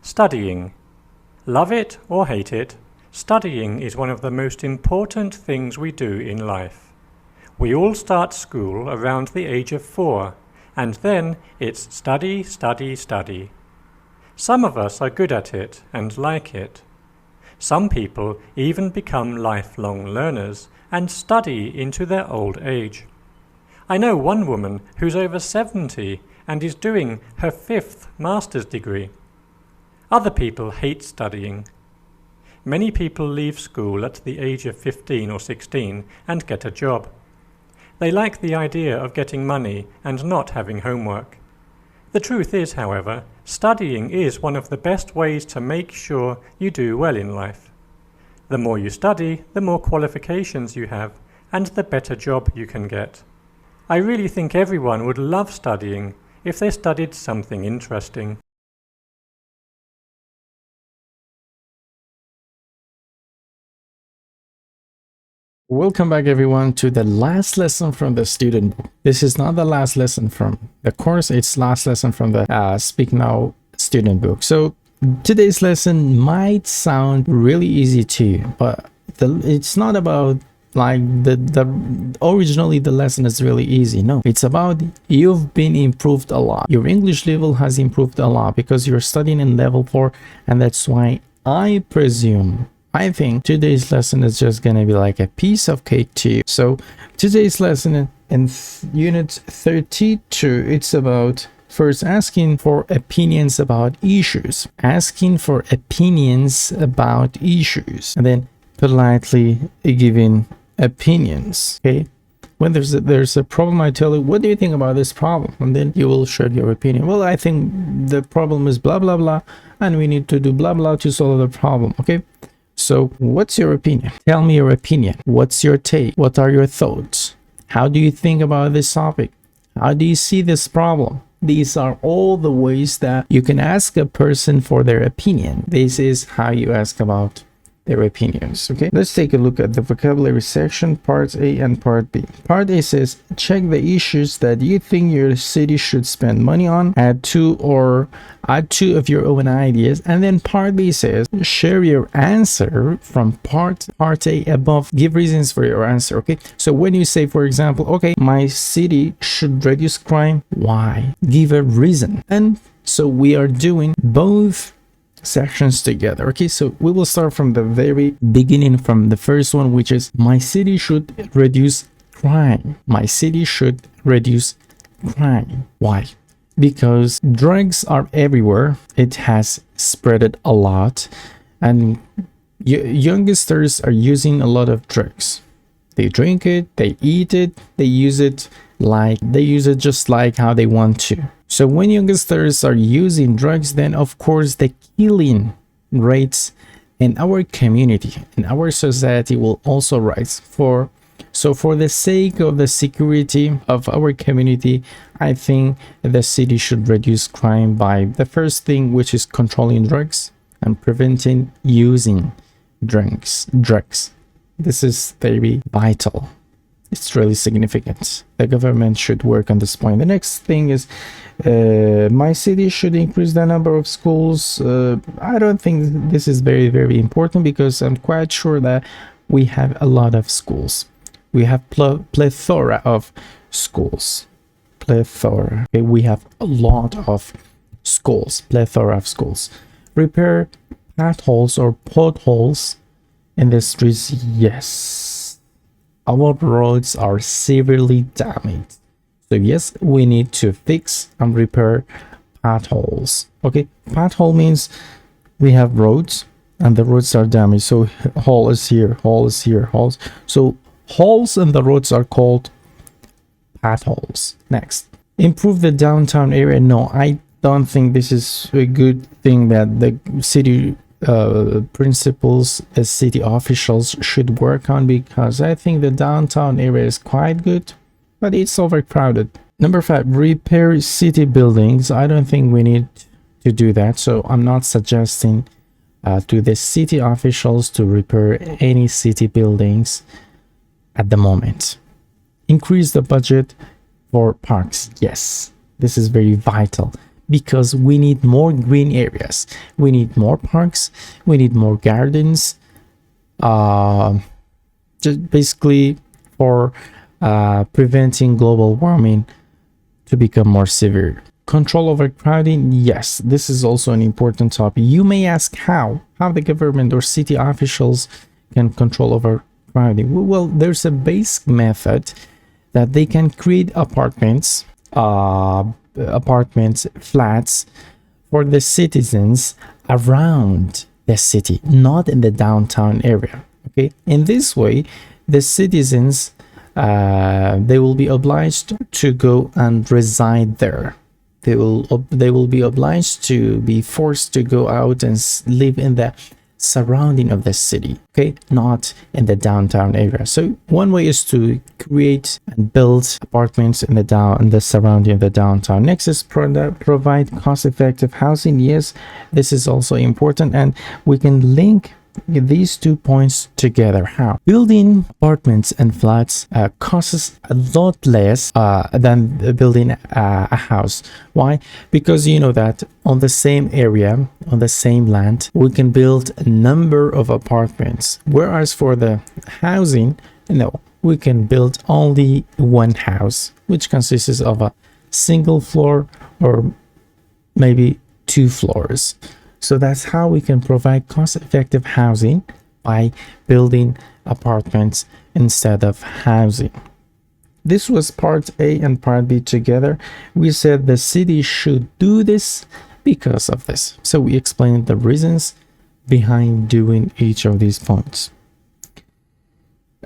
Studying. Love it or hate it, studying is one of the most important things we do in life. We all start school around the age of 4, and then it's study, study, study. Some of us are good at it and like it. Some people even become lifelong learners and study into their old age. I know one woman who's over 70 and is doing her 5th master's degree. Other people hate studying. Many people leave school at the age of 15 or 16 and get a job. They like the idea of getting money and not having homework. The truth is, however, studying is one of the best ways to make sure you do well in life. The more you study, the more qualifications you have, and the better job you can get. I really think everyone would love studying if they studied something interesting. Welcome back everyone to the last lesson from the student book. This is not the last lesson from the course, it's last lesson from the Speak Now student book. So today's lesson might sound really easy to you, but it's not about like originally the lesson is really easy. No, it's about you've been improved a lot. Your English level has improved a lot because you're studying in level 4, and that's why I think today's lesson is just gonna be like a piece of cake to you. So today's lesson in unit 32, it's about first asking for opinions about issues. Asking for opinions about issues. And then politely giving opinions. Okay. When there's a problem, I tell you, what do you think about this problem? And then you will share your opinion. Well, I think the problem is blah, blah, blah, and we need to do blah, blah to solve the problem. Okay. So what's your opinion? Tell me your opinion. What's your take? What are your thoughts? How do you think about this topic? How do you see this problem? These are all the ways that you can ask a person for their opinion. This is how you ask about their opinions. Okay, let's take a look at the vocabulary section, part A and part B. Part A says, check the issues that you think your city should spend money on, add two of your own ideas. And then part B says, share your answer from part A above, give reasons for your answer. Okay, so when you say, for example, okay, my city should reduce crime, why? Give a reason. And so we are doing both sections together. Okay, so we will start from the very beginning, from the first one, which is my city should reduce crime. My city should reduce crime. Why? Because drugs are everywhere. It has spread a lot, and youngsters are using a lot of drugs. They drink it, they eat it, they use it just like how they want to. So when youngsters are using drugs, then of course the killing rates in our community, in our society, will also rise. So for the sake of the security of our community, I think the city should reduce crime by the first thing, which is controlling drugs and preventing using drugs. This is very vital. It's really significant. The government should work on this point. The next thing is my city should increase the number of schools. I don't think this is very, very important, because I'm quite sure that we have a lot of schools. We have plethora of schools. Plethora. Okay, we have a lot of schools. Plethora of schools. Repair potholes or potholes in the streets. Yes. Our roads are severely damaged. So yes, we need to fix and repair potholes. Okay, pothole means we have roads and the roads are damaged. So hole is here, hole is here, holes. So holes in the roads are called potholes. Next, improve the downtown area. No, I don't think this is a good thing that the city principals as city officials should work on, because I think the downtown area is quite good, but it's overcrowded. Number 5, repair city buildings. I don't think we need to do that, so I'm not suggesting to the city officials to repair any city buildings at the moment. Increase the budget for parks. Yes, this is very vital, because we need more green areas. We need more parks. We need more gardens. Just basically for preventing global warming to become more severe. Control over crowding, yes, this is also an important topic. You may ask how the government or city officials can control over crowding. Well, there's a basic method that they can create apartments, flats for the citizens around the city, not in the downtown area. Okay, in this way, the citizens they will be obliged to go and reside there. They will be obliged to be forced to go out and live in the surrounding of the city, okay, not in the downtown area. So one way is to create and build apartments in the surrounding of the downtown. Next is provide cost-effective housing. Yes, this is also important, and we can link these 2 points together. How? Building apartments and flats costs a lot less than building a house. Why? Because you know that on the same area, on the same land, we can build a number of apartments, whereas for the housing, no, we can build only one house, which consists of a single floor or maybe 2 floors. So that's how we can provide cost-effective housing, by building apartments instead of housing. This was part A and part B together. We said the city should do this because of this. So we explained the reasons behind doing each of these points.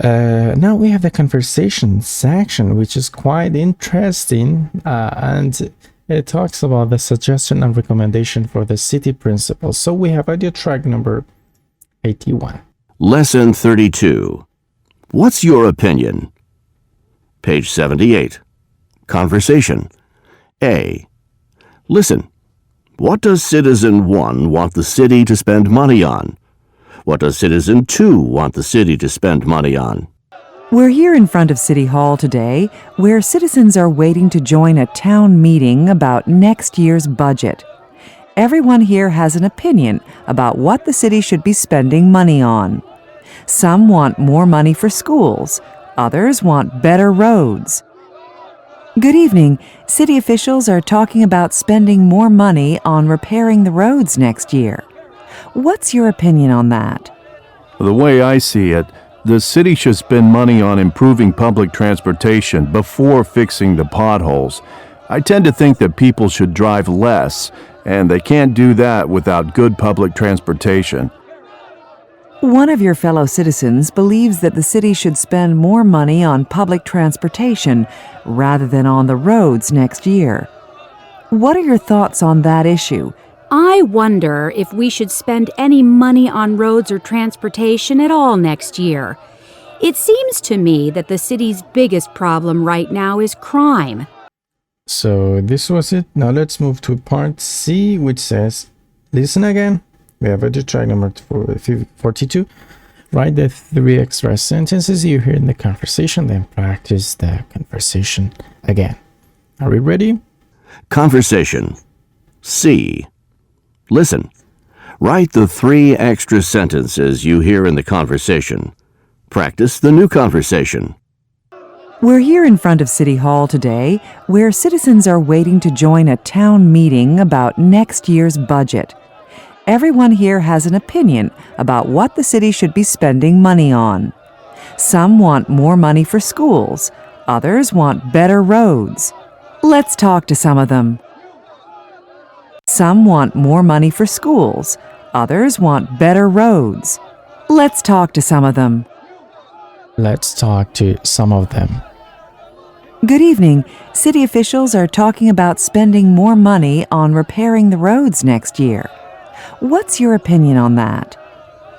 Now we have the conversation section, which is quite interesting, and it talks about the suggestion and recommendation for the city principles. So we have audio track number 81. Lesson 32. What's your opinion? Page 78. Conversation. A. Listen. What does Citizen 1 want the city to spend money on? What does Citizen 2 want the city to spend money on? We're here in front of City Hall today, where citizens are waiting to join a town meeting about next year's budget. Everyone here has an opinion about what the city should be spending money on. Some want more money for schools. Others want better roads. Good evening. City officials are talking about spending more money on repairing the roads next year. What's your opinion on that? The way I see it, the city should spend money on improving public transportation before fixing the potholes. I tend to think that people should drive less, and they can't do that without good public transportation. One of your fellow citizens believes that the city should spend more money on public transportation rather than on the roads next year. What are your thoughts on that issue? I wonder if we should spend any money on roads or transportation at all next year. It seems to me that the city's biggest problem right now is crime. So this was it. Now let's move to part C, which says, listen again. We have audio track number 42. Write the 3 extra sentences you hear in the conversation, then practice the conversation again. Are we ready? Conversation. C. Listen. Write the 3 extra sentences you hear in the conversation. Practice the new conversation. We're here in front of City Hall today, where citizens are waiting to join a town meeting about next year's budget. Everyone here has an opinion about what the city should be spending money on. Some want more money for schools. Others want better roads. Let's talk to some of them. Some want more money for schools. Others want better roads. Let's talk to some of them. Let's talk to some of them. Good evening. City officials are talking about spending more money on repairing the roads next year. What's your opinion on that?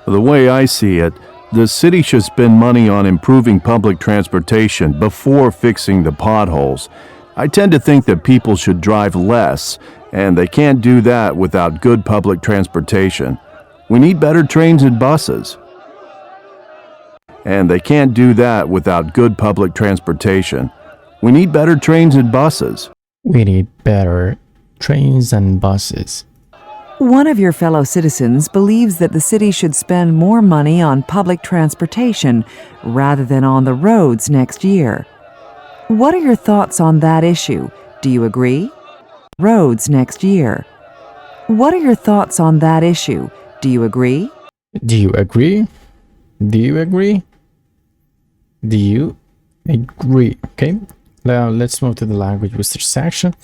The way I see it, the city should spend money on improving public transportation before fixing the potholes. I tend to think that people should drive less, and they can't do that without good public transportation. We need better trains and buses. And they can't do that without good public transportation. We need better trains and buses. We need better trains and buses. One of your fellow citizens believes that the city should spend more money on public transportation rather than on the roads next year. What are your thoughts on that issue? Do you agree? Roads next year. What are your thoughts on that issue? Do you agree? Do you agree? Do you agree? Do you agree? Okay, now let's move to the language research section,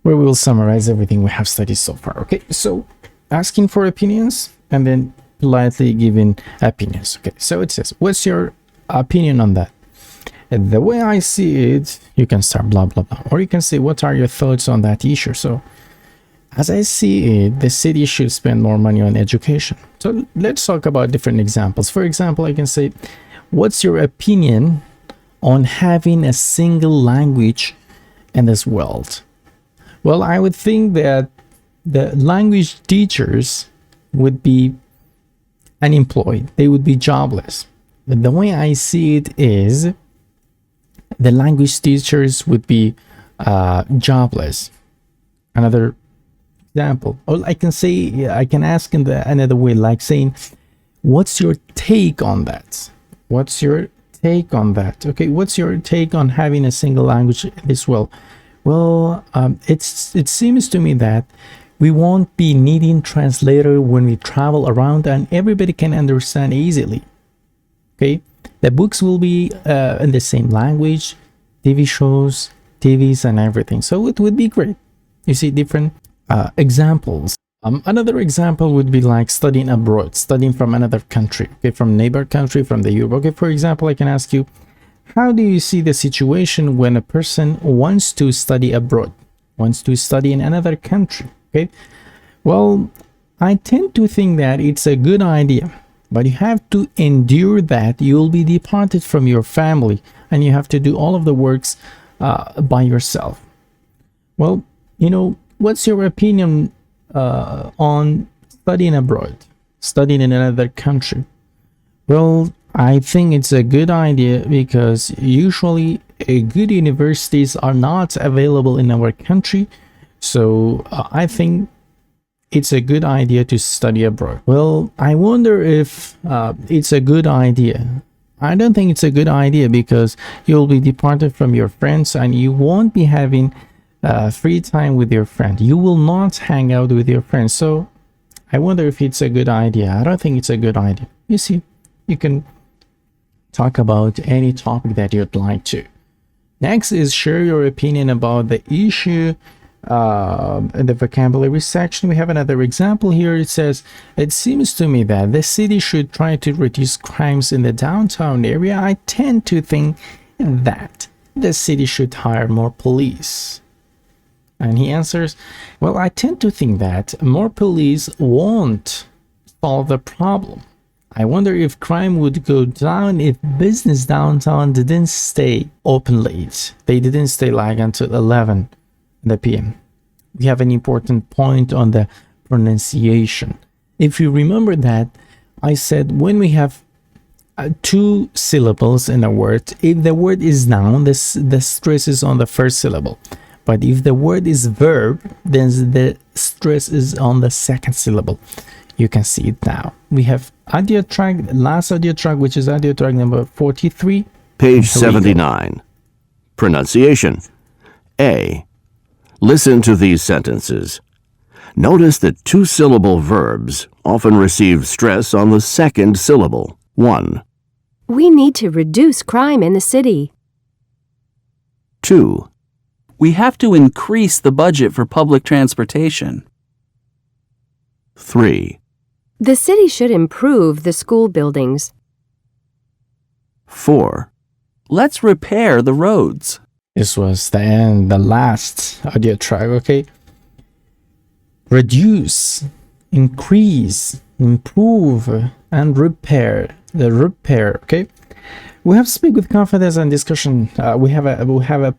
where we will summarize everything we have studied so far. Okay, so asking for opinions and then politely giving opinions. Okay, so it says, what's your opinion on that? And the way I see it, you can start blah blah blah, or you can say, what are your thoughts on that issue? So as I see it, the city should spend more money on education. So let's talk about different examples. For example, I can say, what's your opinion on having a single language in this world? Well, I would think that the language teachers would be unemployed. They would be jobless. But the way I see it is, the language teachers would be jobless. Another example, or I can say, I can ask in another way, like saying, what's your take on that? What's your take on that? Okay, what's your take on having a single language as well? Well, it seems to me that we won't be needing translator when we travel around, and everybody can understand easily. Okay, the books will be in the same language, TV shows, TVs, and everything. So it would be great. You see different examples. Another example would be like studying abroad, studying from another country, okay, from neighbor country, from the Europe. Okay, for example, I can ask you, how do you see the situation when a person wants to study abroad, wants to study in another country? Okay, well, I tend to think that it's a good idea, but you have to endure that. You'll be departed from your family and you have to do all of the works by yourself. Well, you know, what's your opinion on studying abroad, studying in another country? Well, I think it's a good idea because usually good universities are not available in our country. So I think it's a good idea to study abroad. Well, I wonder if it's a good idea. I don't think it's a good idea because you'll be departed from your friends and you won't be having free time with your friend. You will not hang out with your friends. So I wonder if it's a good idea. I don't think it's a good idea. You see, you can talk about any topic that you'd like to. Next is share your opinion about the issue in the vocabulary section. We have another example here. It says, it seems to me that the city should try to reduce crimes in the downtown area. I tend to think that the city should hire more police. And he answers, well, I tend to think that more police won't solve the problem. I wonder if crime would go down if business downtown didn't stay open late. They didn't stay like until 11 p.m. We have an important point on the pronunciation. If you remember that, I said when we have two syllables in a word, if the word is noun, the stress is on the first syllable. But if the word is verb, then the stress is on the second syllable. You can see it now. We have audio track, last audio track, which is audio track number 43. Page 79. Pronunciation. A. Listen to these sentences. Notice that two-syllable verbs often receive stress on the second syllable. 1. We need to reduce crime in the city. 2. We have to increase the budget for public transportation. 3. The city should improve the school buildings. 4. Let's repair the roads. This was the end, the last audio track, okay? Reduce, increase, improve, and repair. The repair, okay? We have speak with confidence and discussion. We have a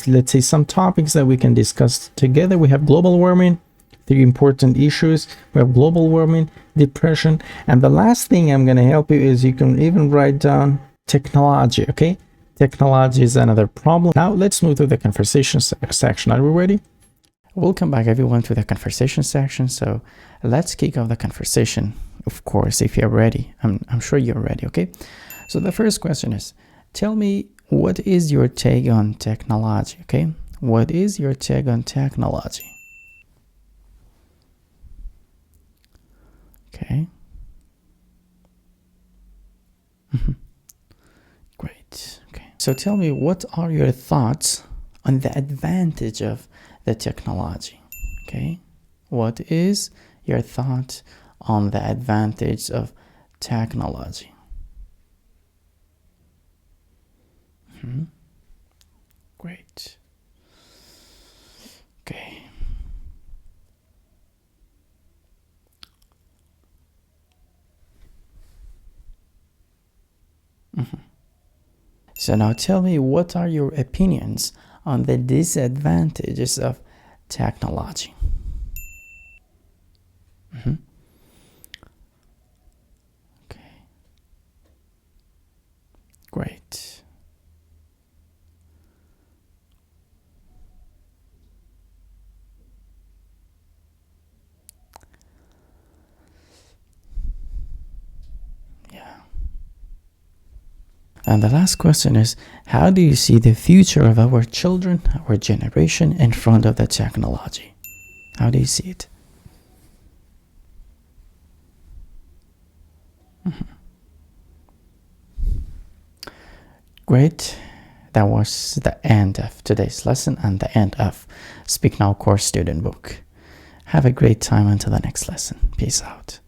let's say some topics that we can discuss together. We have global warming, the important issues. We have global warming, depression, and the last thing I'm going to help you is you can even write down technology, okay? Technology is another problem. Now let's move to the conversation section. Are we ready? Welcome back everyone to the conversation section. So let's kick off the conversation, of course, if you're ready. I'm sure you're ready, okay? So the first question is, tell me, what is your take on technology, okay? What is your take on technology? Okay. Great. Okay. So tell me, what are your thoughts on the advantage of the technology? Okay. What is your thought on the advantage of technology? Great. Okay. So now tell me, what are your opinions on the disadvantages of technology? Okay. Great. And the last question is, how do you see the future of our children, our generation, in front of the technology? How do you see it? Great. That was the end of today's lesson and the end of Speak Now course student book. Have a great time until the next lesson. Peace out.